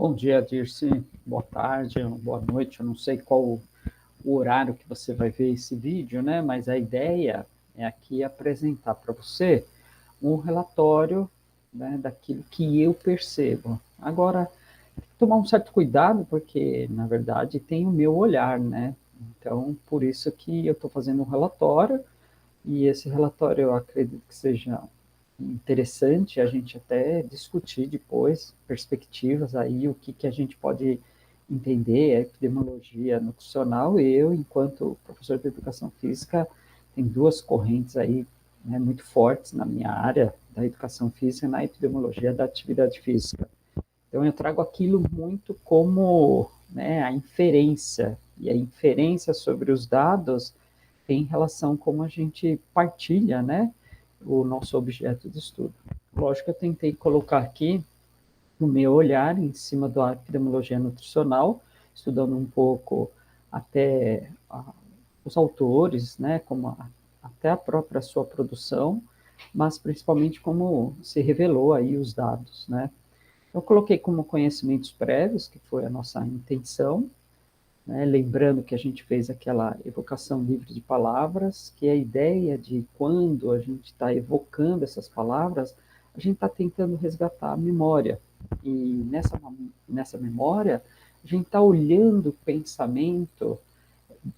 Bom dia, Dirce. Boa tarde, boa noite. Eu não sei qual o horário que você vai ver esse vídeo, né? Mas a ideia é aqui apresentar para você um relatório, né, daquilo que eu percebo. Agora, tomar um certo cuidado, porque, na verdade, tem o meu olhar, né? Então, por isso que eu estou fazendo um relatório, e esse relatório eu acredito que seja interessante a gente até discutir depois perspectivas aí, o que a gente pode entender, a epidemiologia nutricional, e eu, enquanto professor de educação física, tem duas correntes aí, né, muito fortes na minha área da educação física, na epidemiologia da atividade física. Então eu trago aquilo muito como, né, a inferência, e a inferência sobre os dados em relação a como a gente partilha, né, o nosso objeto de estudo. Lógico que eu tentei colocar aqui o meu olhar em cima da epidemiologia nutricional, estudando um pouco até os autores, né, até a própria sua produção, mas principalmente como se revelou aí os dados, né. Eu coloquei como conhecimentos prévios, que foi a nossa intenção, né? Lembrando que a gente fez aquela evocação livre de palavras, que é a ideia de quando a gente está evocando essas palavras, a gente está tentando resgatar a memória. E nessa memória, a gente está olhando o pensamento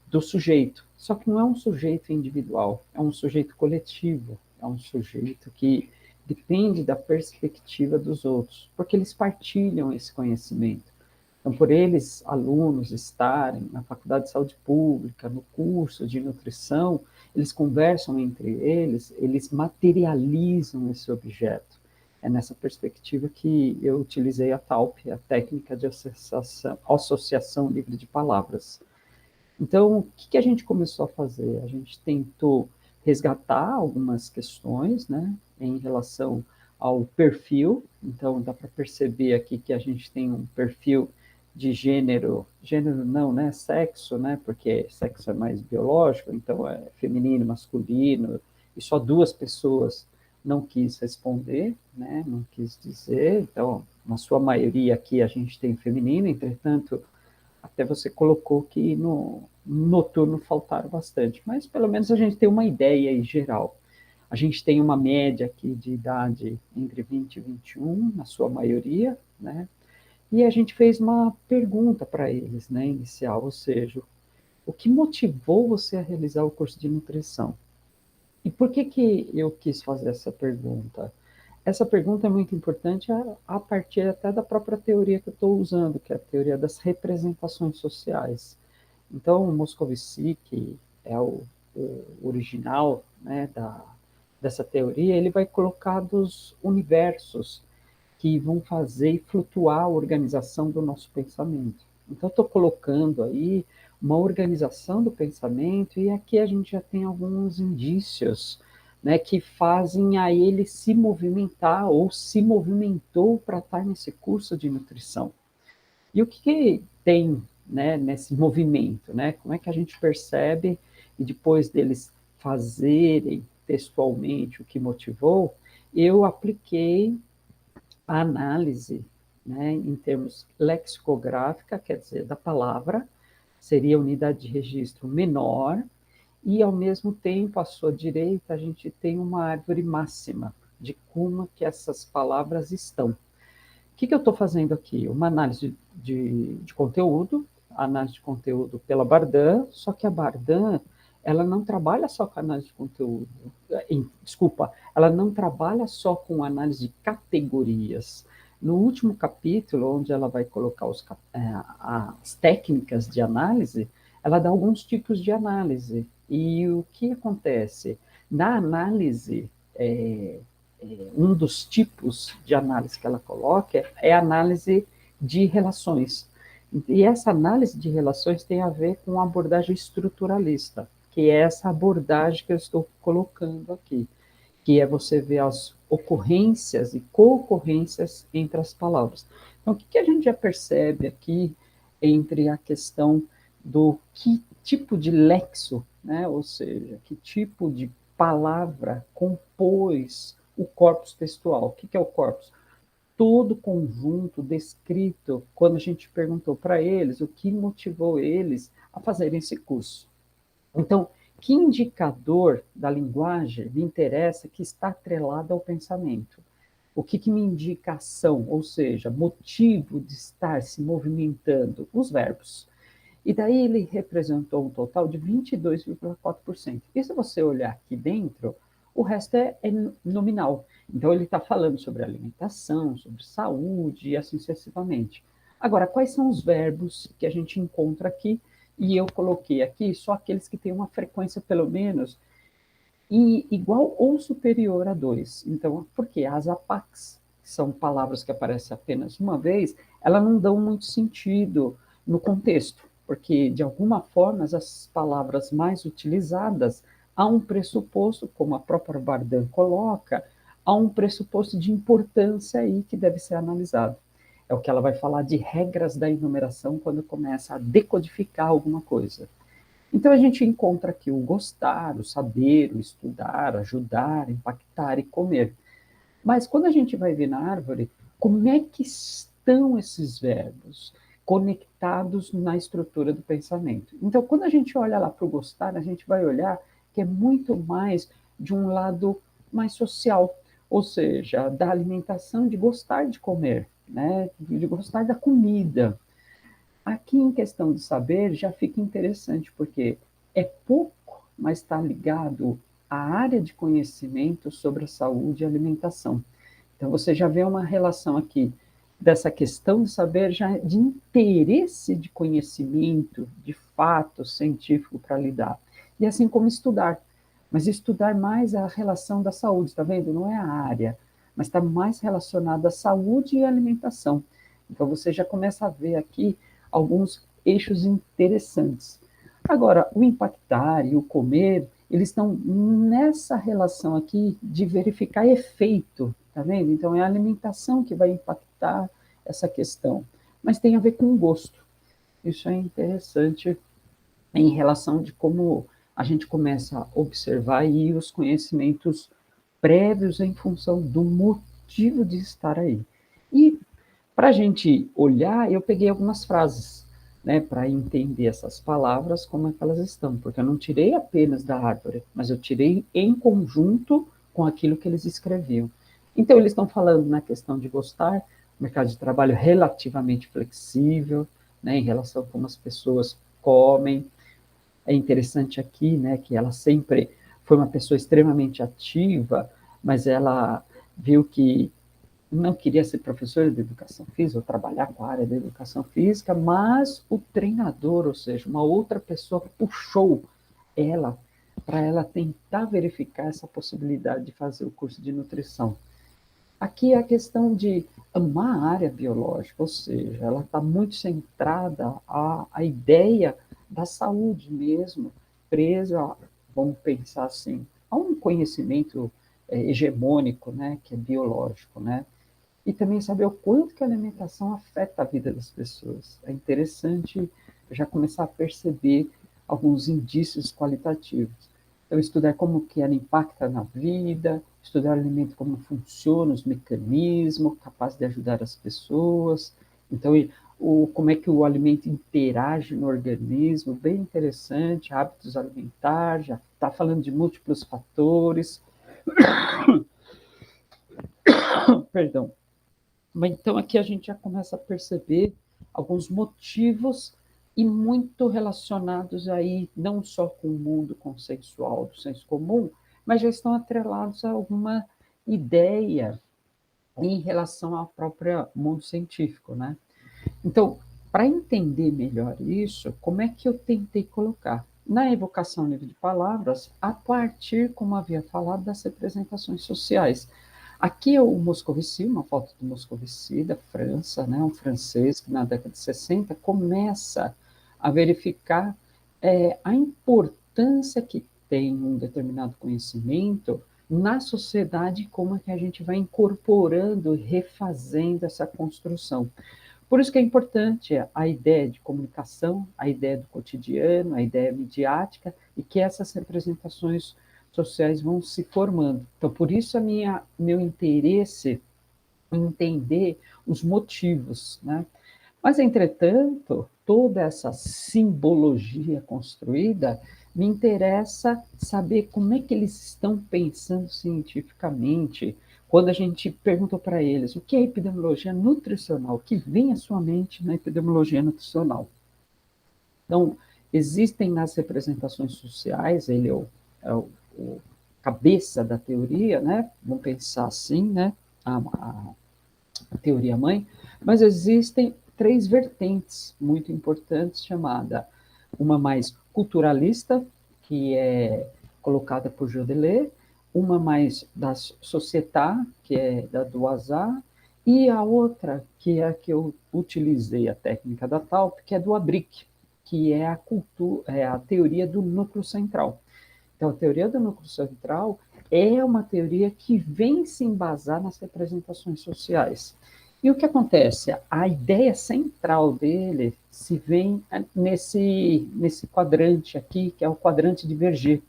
do sujeito. Só que não é um sujeito individual, é um sujeito coletivo, é um sujeito que depende da perspectiva dos outros, porque eles partilham esse conhecimento. Então, por eles, alunos, estarem na Faculdade de Saúde Pública, no curso de nutrição, eles conversam entre eles, eles materializam esse objeto. É nessa perspectiva que eu utilizei a TALP, a técnica de associação livre de palavras. Então, o que a gente começou a fazer? A gente tentou resgatar algumas questões, né, em relação ao perfil. Então, dá para perceber aqui que a gente tem um perfil de gênero não, né, sexo, né, porque sexo é mais biológico, então é feminino, masculino, e só duas pessoas não quis responder, né, não quis dizer. Então, na sua maioria aqui a gente tem feminino, entretanto, até você colocou que no noturno faltaram bastante, mas pelo menos a gente tem uma ideia aí geral. A gente tem uma média aqui de idade entre 20 e 21, na sua maioria, né? E a gente fez uma pergunta para eles, né, inicial, ou seja, o que motivou você a realizar o curso de nutrição? E por que eu quis fazer essa pergunta? Essa pergunta é muito importante a partir até da própria teoria que eu estou usando, que é a teoria das representações sociais. Então, o Moscovici, que é o original, né, dessa teoria, ele vai colocar dos universos que vão fazer flutuar a organização do nosso pensamento. Então, estou colocando aí uma organização do pensamento, e aqui a gente já tem alguns indícios, né, que fazem a ele se movimentar ou se movimentou para estar nesse curso de nutrição. E o que tem, né, nesse movimento? Né? Como é que a gente percebe, e depois deles fazerem textualmente o que motivou, eu apliquei a análise, né, em termos lexicográfica, quer dizer, da palavra, seria a unidade de registro menor, e ao mesmo tempo, à sua direita, a gente tem uma árvore máxima de como que essas palavras estão. O que eu estou fazendo aqui? Uma análise de conteúdo, análise de conteúdo pela Bardan, só que a Bardan, ela não trabalha só com análise de conteúdo, desculpa, ela não trabalha só com análise de categorias. No último capítulo, onde ela vai colocar as técnicas de análise, ela dá alguns tipos de análise. E o que acontece? Na análise, um dos tipos de análise que ela coloca é a análise de relações. E essa análise de relações tem a ver com a abordagem estruturalista, que é essa abordagem que eu estou colocando aqui, que é você ver as ocorrências e co-ocorrências entre as palavras. Então, o que a gente já percebe aqui entre a questão do que tipo de lexo, né? Ou seja, que tipo de palavra compôs o corpus textual? O que é o corpus? todo o conjunto descrito quando a gente perguntou para eles o que motivou eles a fazerem esse curso. Então, que indicador da linguagem me interessa que está atrelado ao pensamento? O que me indica ação, ou seja, motivo de estar se movimentando? Os verbos. E daí ele representou um total de 22,4%. E se você olhar aqui dentro, o resto é nominal. Então ele está falando sobre alimentação, sobre saúde e assim sucessivamente. Agora, quais são os verbos que a gente encontra aqui? E eu coloquei aqui só aqueles que têm uma frequência, pelo menos, igual ou superior a 2. Então, porque as APACs, que são palavras que aparecem apenas uma vez, elas não dão muito sentido no contexto, porque, de alguma forma, as palavras mais utilizadas, há um pressuposto, como a própria Bardan coloca, há um pressuposto de importância aí que deve ser analisado. É o que ela vai falar de regras da enumeração quando começa a decodificar alguma coisa. Então a gente encontra aqui o gostar, o saber, o estudar, ajudar, impactar e comer. Mas quando a gente vai ver na árvore, como é que estão esses verbos conectados na estrutura do pensamento? Então, quando a gente olha lá para o gostar, a gente vai olhar que é muito mais de um lado mais social, ou seja, da alimentação, de gostar de comer, né? De gostar da comida. Aqui em questão de saber já fica interessante, porque é pouco, mas está ligado à área de conhecimento sobre a saúde e alimentação. Então você já vê uma relação aqui dessa questão de saber já de interesse de conhecimento, de fato científico para lidar. E assim como estudar, mas estudar mais a relação da saúde, está vendo? Não é a área, mas está mais relacionado à saúde e alimentação. Então você já começa a ver aqui alguns eixos interessantes. Agora, o impactar e o comer, eles estão nessa relação aqui de verificar efeito, tá vendo? Então, é a alimentação que vai impactar essa questão, mas tem a ver com gosto. Isso é interessante em relação de como a gente começa a observar aí os conhecimentos prévios em função do motivo de estar aí. E para a gente olhar, eu peguei algumas frases, né, para entender essas palavras, como é que elas estão, porque eu não tirei apenas da árvore, mas eu tirei em conjunto com aquilo que eles escreviam. Então, eles estão falando na questão de gostar, mercado de trabalho relativamente flexível, né, em relação a como as pessoas comem. É interessante aqui, né, que ela sempre foi uma pessoa extremamente ativa, mas ela viu que não queria ser professora de educação física ou trabalhar com a área da educação física, mas o treinador, ou seja, uma outra pessoa puxou ela para ela tentar verificar essa possibilidade de fazer o curso de nutrição. Aqui é a questão de amar a área biológica, ou seja, ela está muito centrada à ideia da saúde mesmo, presa, vamos pensar assim, a um conhecimento hegemônico, né, que é biológico, né? E também saber o quanto que a alimentação afeta a vida das pessoas. É interessante já começar a perceber alguns indícios qualitativos. Então, estudar como que ela impacta na vida, estudar o alimento, como funciona, os mecanismos, capaz de ajudar as pessoas. Então, como é que o alimento interage no organismo, bem interessante, hábitos alimentares, já está falando de múltiplos fatores. Perdão. Mas então aqui a gente já começa a perceber alguns motivos e muito relacionados aí não só com o mundo consensual do senso comum, mas já estão atrelados a alguma ideia em relação ao próprio mundo científico, né? Então, para entender melhor isso, como é que eu tentei colocar? Na evocação livre de palavras, a partir, como havia falado, das representações sociais. Aqui é o Moscovici, uma foto do Moscovici, da França, né, um francês que na década de 60 começa a verificar a importância que tem um determinado conhecimento na sociedade, como é que a gente vai incorporando, refazendo essa construção. Por isso que é importante a ideia de comunicação, a ideia do cotidiano, a ideia midiática, e que essas representações sociais vão se formando. Então, por isso meu interesse entender os motivos, né? Mas, entretanto, toda essa simbologia construída, me interessa saber como é que eles estão pensando cientificamente. Quando a gente perguntou para eles o que é epidemiologia nutricional, o que vem à sua mente na epidemiologia nutricional. Então, existem nas representações sociais, ele é o cabeça da teoria, né? Vamos pensar assim, né? A teoria mãe, mas existem três vertentes muito importantes, chamada uma mais culturalista, que é colocada por Jodelet, uma mais da Società, que é da Doisat, e a outra, que é a que eu utilizei, a técnica da Talp, que é do Abric, que é a teoria do núcleo central. Então, a teoria do núcleo central é uma teoria que vem se embasar nas representações sociais. E o que acontece? A ideia central dele se vem nesse quadrante aqui, que é o quadrante de Verger.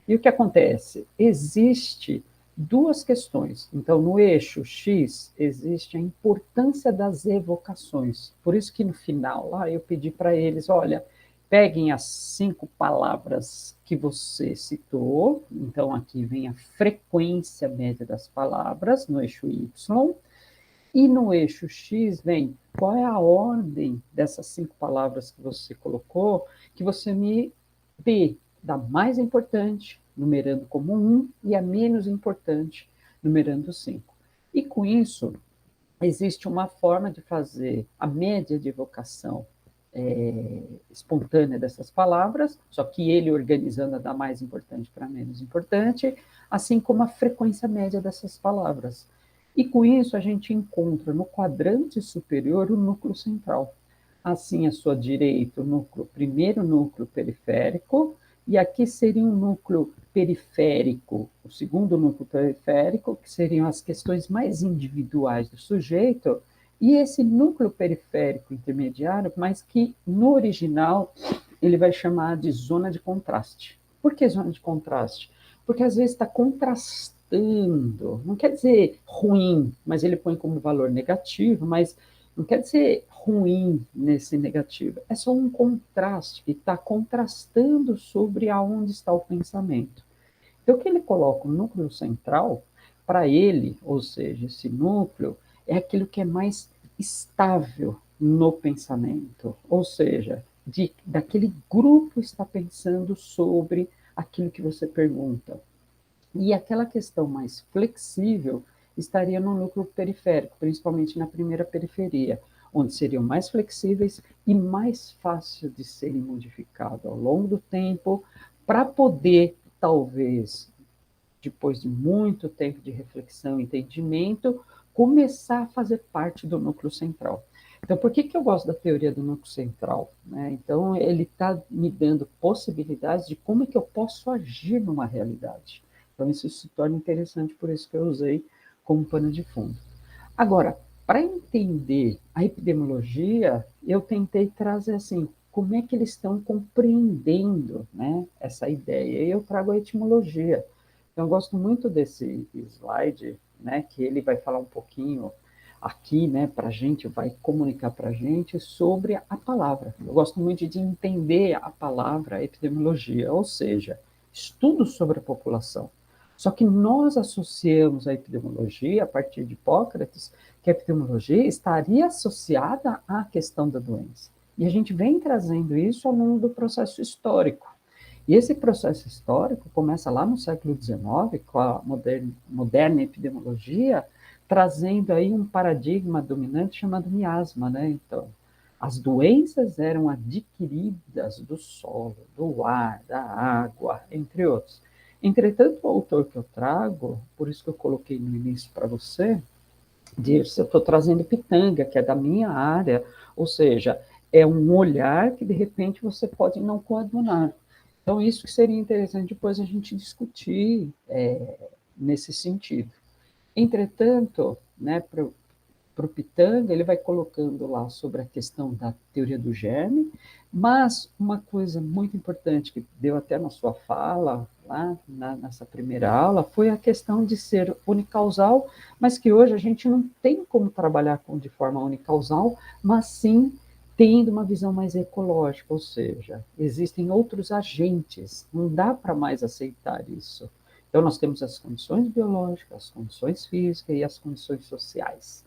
E o que acontece? Existe duas questões. Então, no eixo X, existe a importância das evocações. Por isso que no final lá eu pedi para eles, olha, peguem as 5 palavras que você citou. Então, aqui vem a frequência média das palavras no eixo Y. E no eixo X vem qual é a ordem dessas 5 palavras que você colocou, que você me dê da mais importante, numerando como 1, e a menos importante, numerando 5. E com isso, existe uma forma de fazer a média de evocação espontânea dessas palavras, só que ele organizando da mais importante para menos importante, assim como a frequência média dessas palavras. E com isso a gente encontra no quadrante superior o núcleo central. Assim, à sua direita, o primeiro núcleo periférico, e aqui seria um núcleo periférico, o segundo núcleo periférico, que seriam as questões mais individuais do sujeito, e esse núcleo periférico intermediário, mas que no original ele vai chamar de zona de contraste. Por que zona de contraste? Porque às vezes está contrastando, não quer dizer ruim, mas ele põe como valor negativo, mas não quer dizer ruim nesse negativo, é só um contraste que está contrastando sobre aonde está o pensamento. Então, o que ele coloca no núcleo central, para ele, ou seja, esse núcleo, é aquilo que é mais estável no pensamento, ou seja, daquele grupo está pensando sobre aquilo que você pergunta. E aquela questão mais flexível estaria no núcleo periférico, principalmente na primeira periferia, onde seriam mais flexíveis e mais fácil de serem modificados ao longo do tempo, para poder, talvez, depois de muito tempo de reflexão e entendimento, começar a fazer parte do núcleo central. Então, por que eu gosto da teoria do núcleo central? Então, ele está me dando possibilidades de como é que eu posso agir numa realidade. Então, isso se torna interessante, por isso que eu usei como pano de fundo. Agora, para entender a epidemiologia, eu tentei trazer assim, como é que eles estão compreendendo, né, essa ideia. E eu trago a etimologia. Então, eu gosto muito desse slide, né, que ele vai falar um pouquinho aqui, né, para a gente, vai comunicar para a gente sobre a palavra. Eu gosto muito de entender a palavra epidemiologia, ou seja, estudo sobre a população. Só que nós associamos a epidemiologia, a partir de Hipócrates, que a epidemiologia estaria associada à questão da doença. E a gente vem trazendo isso ao longo do processo histórico. E esse processo histórico começa lá no século XIX, com a moderna epidemiologia, trazendo aí um paradigma dominante chamado miasma, né? Então, as doenças eram adquiridas do solo, do ar, da água, entre outros. Entretanto, o autor que eu trago, por isso que eu coloquei no início para você, disso, eu estou trazendo Pitanga, que é da minha área, ou seja, é um olhar que de repente você pode não coadunar. Então, isso que seria interessante depois a gente discutir nesse sentido. Entretanto, né, para o Pitanga, ele vai colocando lá sobre a questão da teoria do germe, mas uma coisa muito importante que deu até na sua fala, lá nessa primeira aula, foi a questão de ser unicausal, mas que hoje a gente não tem como trabalhar de forma unicausal, mas sim tendo uma visão mais ecológica, ou seja, existem outros agentes, não dá para mais aceitar isso. Então, nós temos as condições biológicas, as condições físicas e as condições sociais.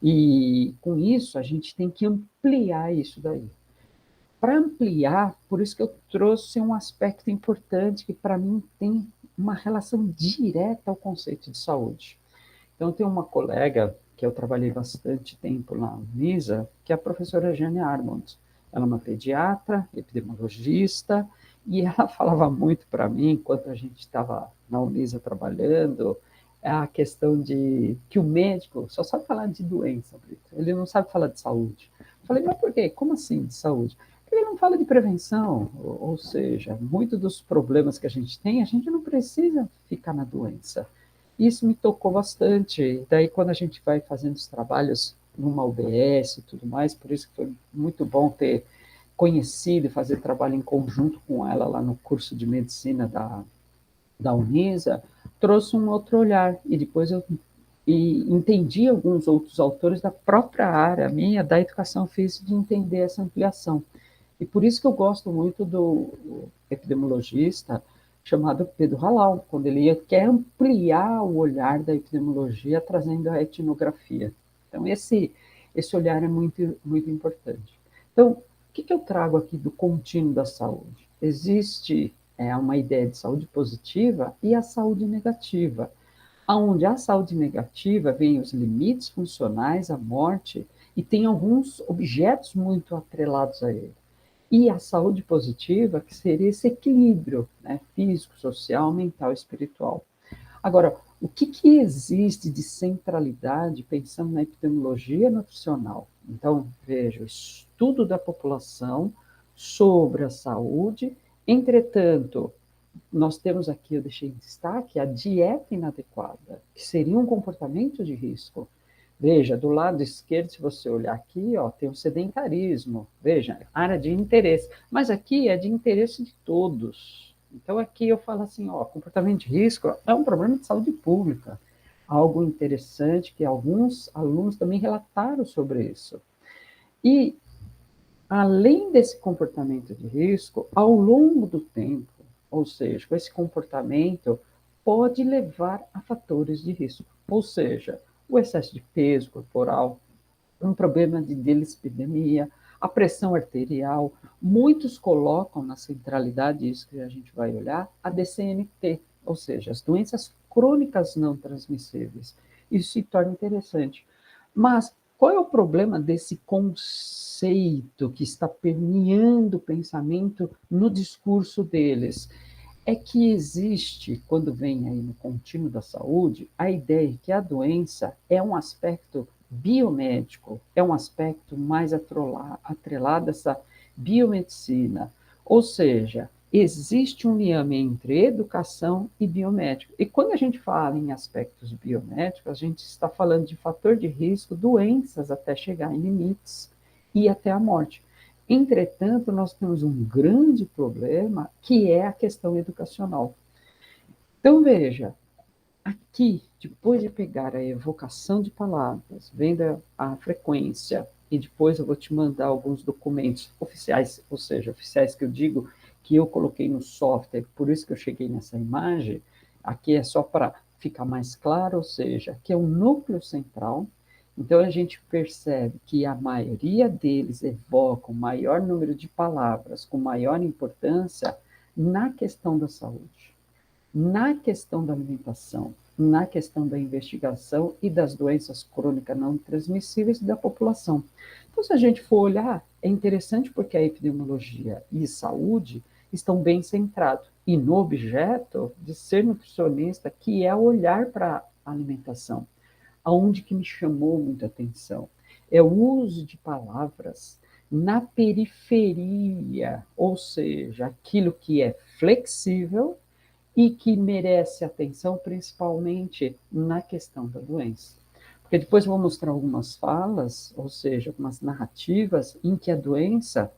E com isso, a gente tem que ampliar isso daí. Para ampliar, por isso que eu trouxe um aspecto importante que, para mim, tem uma relação direta ao conceito de saúde. Então, tem uma colega que eu trabalhei bastante tempo na Unisa, que é a professora Jane Armond. Ela é uma pediatra, epidemiologista, e ela falava muito para mim, enquanto a gente estava na Unisa trabalhando, a questão de que o médico só sabe falar de doença, ele não sabe falar de saúde. Eu falei, mas por quê? Como assim de saúde? Porque ele não fala de prevenção, ou seja, muitos dos problemas que a gente não precisa ficar na doença. Isso me tocou bastante. Daí, quando a gente vai fazendo os trabalhos numa UBS e tudo mais, por isso que foi muito bom ter conhecido e fazer trabalho em conjunto com ela lá no curso de medicina da Unisa, trouxe um outro olhar. E depois eu entendi alguns outros autores da própria área minha, da educação física, de entender essa ampliação. E por isso que eu gosto muito do epidemiologista chamado Pedro Halal, quando ele quer ampliar o olhar da epidemiologia, trazendo a etnografia. Então, esse olhar é muito, muito importante. Então, o que eu trago aqui do contínuo da saúde? Existe uma ideia de saúde positiva e a saúde negativa, onde a saúde negativa vem os limites funcionais, a morte, e tem alguns objetos muito atrelados a ele. E a saúde positiva, que seria esse equilíbrio, né, físico, social, mental e espiritual. Agora, o que existe de centralidade pensando na epidemiologia nutricional? Então, veja, o estudo da população sobre a saúde. Entretanto, nós temos aqui, eu deixei em destaque, a dieta inadequada, que seria um comportamento de risco. Veja, do lado esquerdo, se você olhar aqui, ó, tem o sedentarismo. Veja, área de interesse. Mas aqui é de interesse de todos. Então, aqui eu falo assim, ó, comportamento de risco é um problema de saúde pública. Algo interessante que alguns alunos também relataram sobre isso. E, além desse comportamento de risco, ao longo do tempo, ou seja, com esse comportamento, pode levar a fatores de risco. Ou seja, o excesso de peso corporal, um problema de dislipidemia, a pressão arterial. Muitos colocam na centralidade, isso que a gente vai olhar, a DCNT, ou seja, as doenças crônicas não transmissíveis. Isso se torna interessante. Mas qual é o problema desse conceito que está permeando o pensamento no discurso deles? É que existe, quando vem aí no contínuo da saúde, a ideia de que a doença é um aspecto biomédico, é um aspecto mais atrelado a essa biomedicina. Ou seja, existe um ligamento entre educação e biomédico. E quando a gente fala em aspectos biomédicos, a gente está falando de fator de risco, doenças até chegar em limites e até a morte. Entretanto, nós temos um grande problema, que é a questão educacional. Então, veja, aqui, depois de pegar a evocação de palavras, vendo a frequência, e depois eu vou te mandar alguns documentos oficiais, ou seja, oficiais que eu digo que eu coloquei no software, por isso que eu cheguei nessa imagem, aqui é só para ficar mais claro, ou seja, aqui é o núcleo central. Então, a gente percebe que a maioria deles evocam maior número de palavras com maior importância na questão da saúde, na questão da alimentação, na questão da investigação e das doenças crônicas não transmissíveis da população. Então, se a gente for olhar, é interessante porque a epidemiologia e saúde estão bem centrados e no objeto de ser nutricionista, que é olhar para a alimentação. Aonde que me chamou muita atenção é o uso de palavras na periferia, ou seja, aquilo que é flexível e que merece atenção principalmente na questão da doença. Porque depois eu vou mostrar algumas falas, ou seja, algumas narrativas em que a doença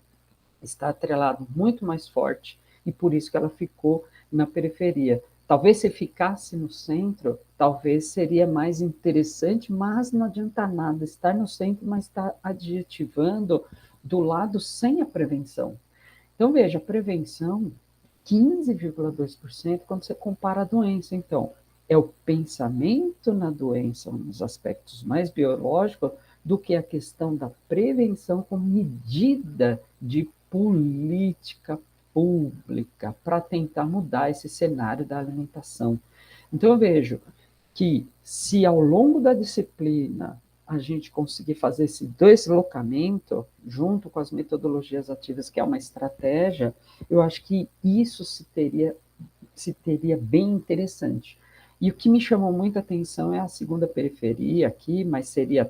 está atrelada muito mais forte e por isso que ela ficou na periferia. Talvez se ficasse no centro, talvez seria mais interessante, mas não adianta nada estar no centro, mas estar adjetivando do lado sem a prevenção. Então, veja, a prevenção, 15,2% quando você compara a doença. Então, é o pensamento na doença, nos aspectos mais biológicos, do que a questão da prevenção como medida de política pública para tentar mudar esse cenário da alimentação. Então, eu vejo que se ao longo da disciplina a gente conseguir fazer esse deslocamento, junto com as metodologias ativas, que é uma estratégia, eu acho que isso se teria bem interessante. E o que me chamou muita atenção é a segunda periferia aqui, mas seria,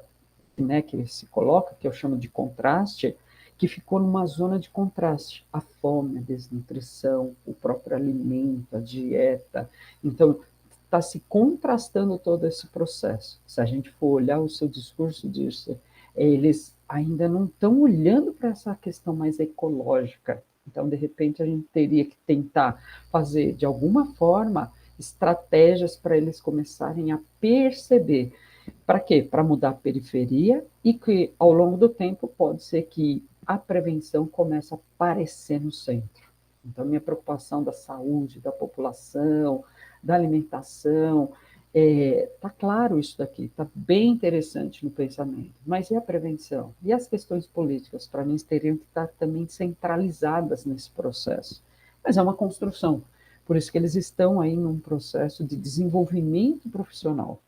né, que se coloca, que eu chamo de contraste, que ficou numa zona de contraste. A fome, a desnutrição, o próprio alimento, a dieta. Então, está se contrastando todo esse processo. Se a gente for olhar o seu discurso disso, eles ainda não estão olhando para essa questão mais ecológica. Então, de repente, a gente teria que tentar fazer, de alguma forma, estratégias para eles começarem a perceber. Para quê? Para mudar a periferia e que, ao longo do tempo, pode ser que a prevenção comece a aparecer no centro. Então, minha preocupação da saúde da população, da alimentação, está claro isso daqui, está bem interessante no pensamento. Mas e a prevenção? E as questões políticas? Para mim, teriam que estar também centralizadas nesse processo. Mas é uma construção. Por isso que eles estão aí num processo de desenvolvimento profissional.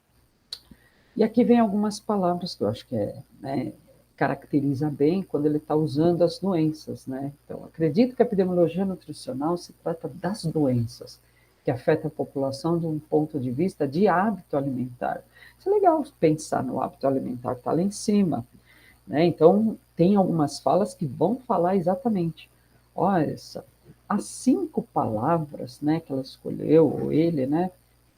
E aqui vem algumas palavras que eu acho que né, caracteriza bem quando ele está usando as doenças. Né? Então, acredito que a epidemiologia nutricional se trata das doenças que afetam a população de um ponto de vista de hábito alimentar. Isso é legal pensar no hábito alimentar, está lá em cima. Né? Então, tem algumas falas que vão falar exatamente. Olha, as 5 palavras, né, que ela escolheu, ou ele, né,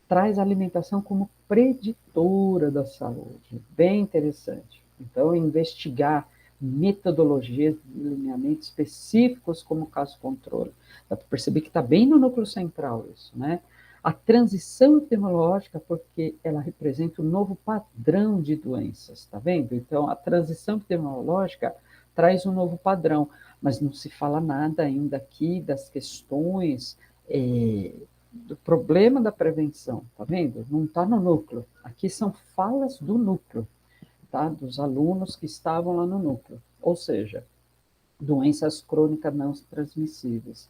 traz a alimentação como preditora da saúde. Bem interessante. Então, investigar metodologias de delineamento específicos como caso controle. Dá para perceber que está bem no núcleo central isso, né? A transição epidemiológica, porque ela representa um novo padrão de doenças, tá vendo? Então, a transição epidemiológica traz um novo padrão, mas não se fala nada ainda aqui das questões do problema da prevenção, tá vendo? Não está no núcleo. Aqui são falas do núcleo, tá? Dos alunos que estavam lá no núcleo. Ou seja, doenças crônicas não transmissíveis.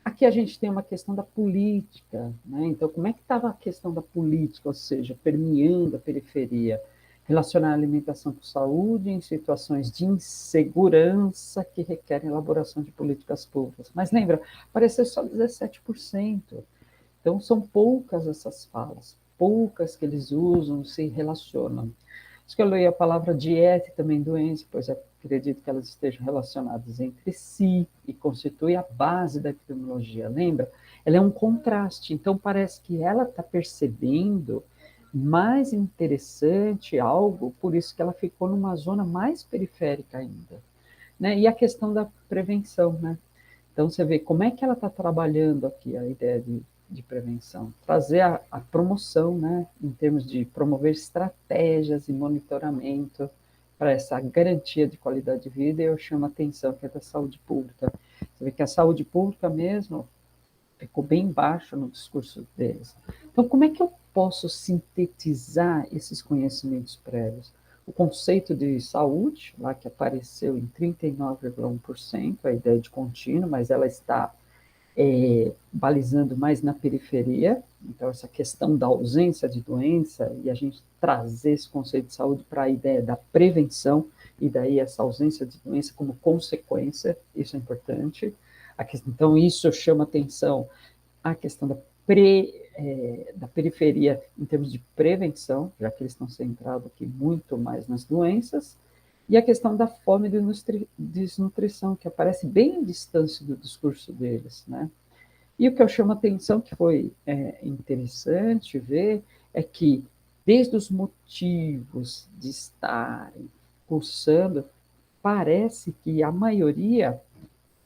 Aqui a gente tem uma questão da política, né? Então, como é que estava a questão da política, ou seja, permeando a periferia? Relacionar a alimentação com saúde em situações de insegurança que requerem elaboração de políticas públicas. Mas lembra, apareceu só 17%. Então, são poucas essas falas, poucas que eles usam, se relacionam. Escolhi a palavra dieta e também doença, pois acredito que elas estejam relacionadas entre si e constituem a base da epidemiologia. Lembra? Ela é um contraste, então parece que ela está percebendo mais interessante algo, por isso que ela ficou numa zona mais periférica ainda. Né? E a questão da prevenção, né? Então, você vê como é que ela está trabalhando aqui a ideia de prevenção. Trazer a promoção, né, em termos de promover estratégias e monitoramento para essa garantia de qualidade de vida, e eu chamo a atenção que é da saúde pública. Você vê que a saúde pública mesmo ficou bem baixo no discurso deles. Então, como é que eu posso sintetizar esses conhecimentos prévios? O conceito de saúde, lá que apareceu em 39,1%, a ideia de contínuo, mas ela está balizando mais na periferia, então essa questão da ausência de doença e a gente trazer esse conceito de saúde para a ideia da prevenção e daí essa ausência de doença como consequência, isso é importante. Então isso chama atenção a questão da periferia em termos de prevenção, já que eles estão centrados aqui muito mais nas doenças, e a questão da fome e desnutrição, que aparece bem distante do discurso deles, né? E o que eu chamo a atenção, que foi interessante ver, é que desde os motivos de estarem cursando, parece que a maioria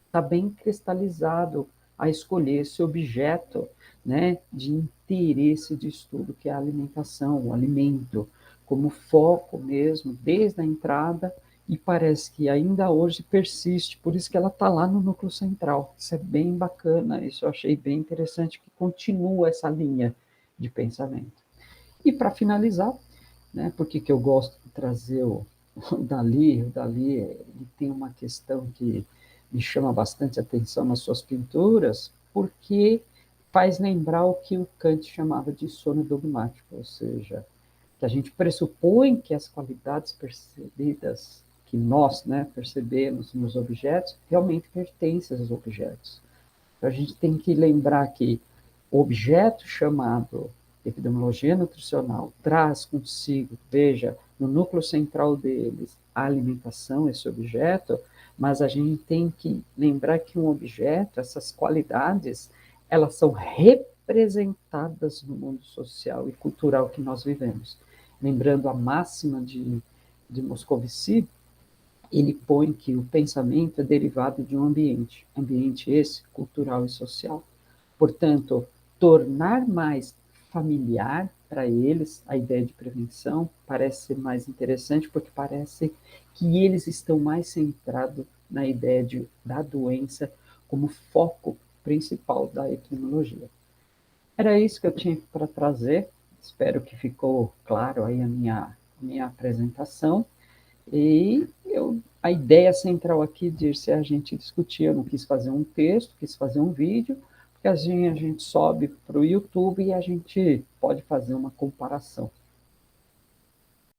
está bem cristalizado a escolher esse objeto, né, de interesse de estudo, que é a alimentação, o alimento, como foco mesmo, desde a entrada, e parece que ainda hoje persiste, por isso que ela está lá no núcleo central. Isso é bem bacana, isso eu achei bem interessante, que continua essa linha de pensamento. E para finalizar, né, por que eu gosto de trazer o Dali? O Dali ele tem uma questão que me chama bastante atenção nas suas pinturas, porque faz lembrar o que o Kant chamava de sono dogmático, ou seja, que a gente pressupõe que as qualidades percebidas, que nós, né, percebemos nos objetos, realmente pertencem aos objetos. Então, a gente tem que lembrar que o objeto chamado epidemiologia nutricional traz consigo, veja, no núcleo central deles, a alimentação, esse objeto, mas a gente tem que lembrar que um objeto, essas qualidades, elas são representadas no mundo social e cultural que nós vivemos. Lembrando a máxima de Moscovici, ele põe que o pensamento é derivado de um ambiente esse cultural e social. Portanto, tornar mais familiar para eles a ideia de prevenção parece ser mais interessante, porque parece que eles estão mais centrados na ideia da doença como foco principal da epidemiologia. Era isso que eu tinha para trazer. Espero que ficou claro aí a minha apresentação. E a ideia central aqui de ser a gente discutir, eu não quis fazer um texto, quis fazer um vídeo, porque assim a gente sobe para o YouTube e a gente pode fazer uma comparação.